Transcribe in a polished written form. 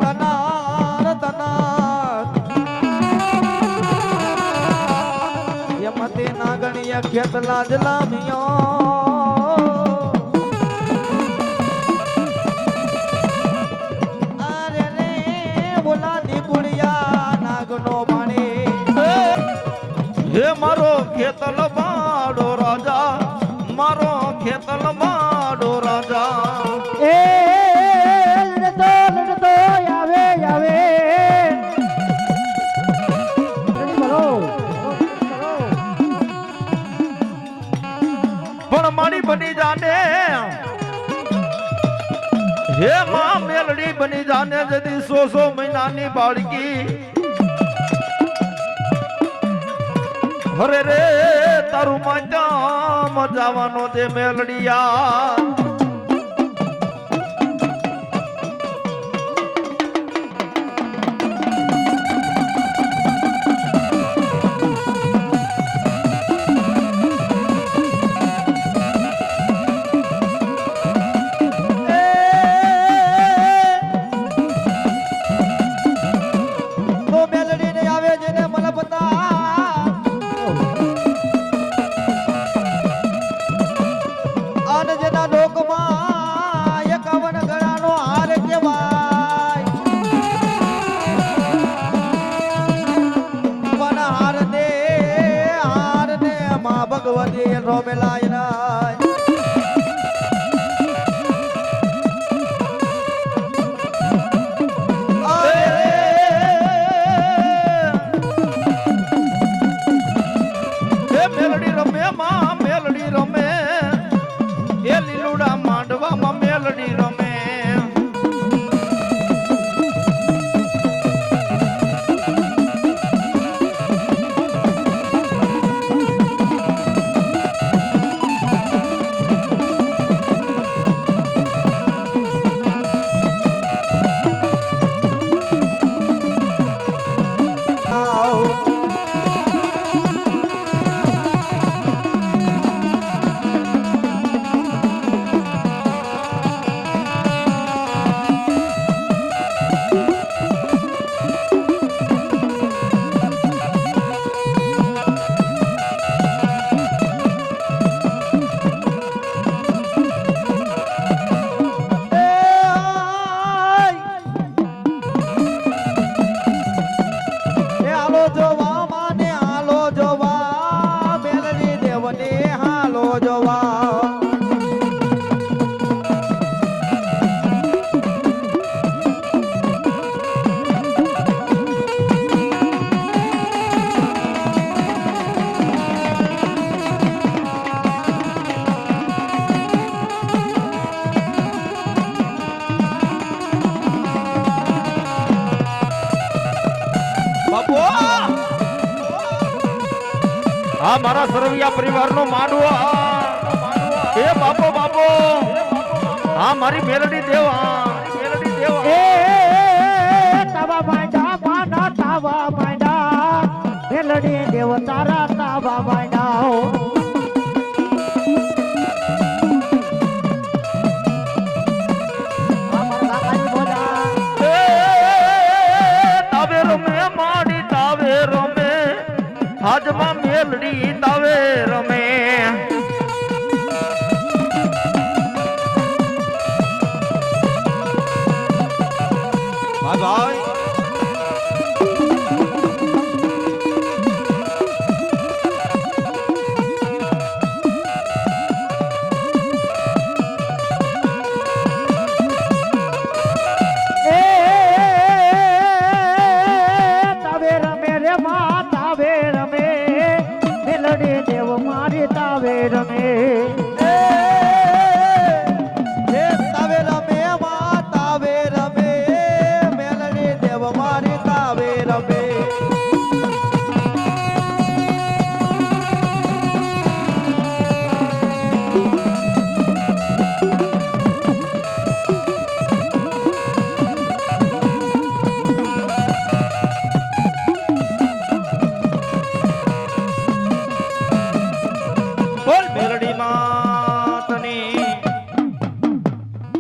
તનાર તનાર યમતે નાગણીય ખેત લાજલા મિયો અરે રે બોલાની કુડિયા નાગનો પાણી હે મારો ખેતલ બાડો રાજા મારો ખેતલ બાડો રાજા એ લડતો આવે આવે બોલો પણ મારી બની જાને હે માં મેલડી બની જાને જદી 100 મહિનાની બાળકી હરે રે તારું માતા મજાવાનો તે મેલડિયા ભગવતી રોમેલાય રાય મેલડી રમે માં મેલડી રમે એ લીલુડા માંડવામાં મેલડી રમે આ મારા સરવૈયા પરિવારનો માંડવો એ બાપો બાપો હા મારી મેલડી દેવ મેલડી દેવ એ તાવા બાંડા માના તાવા બાંડા મેલડી દેવ તારા તાવા બાંડા આજમાં મેલડી તાવે રમે ભાઈ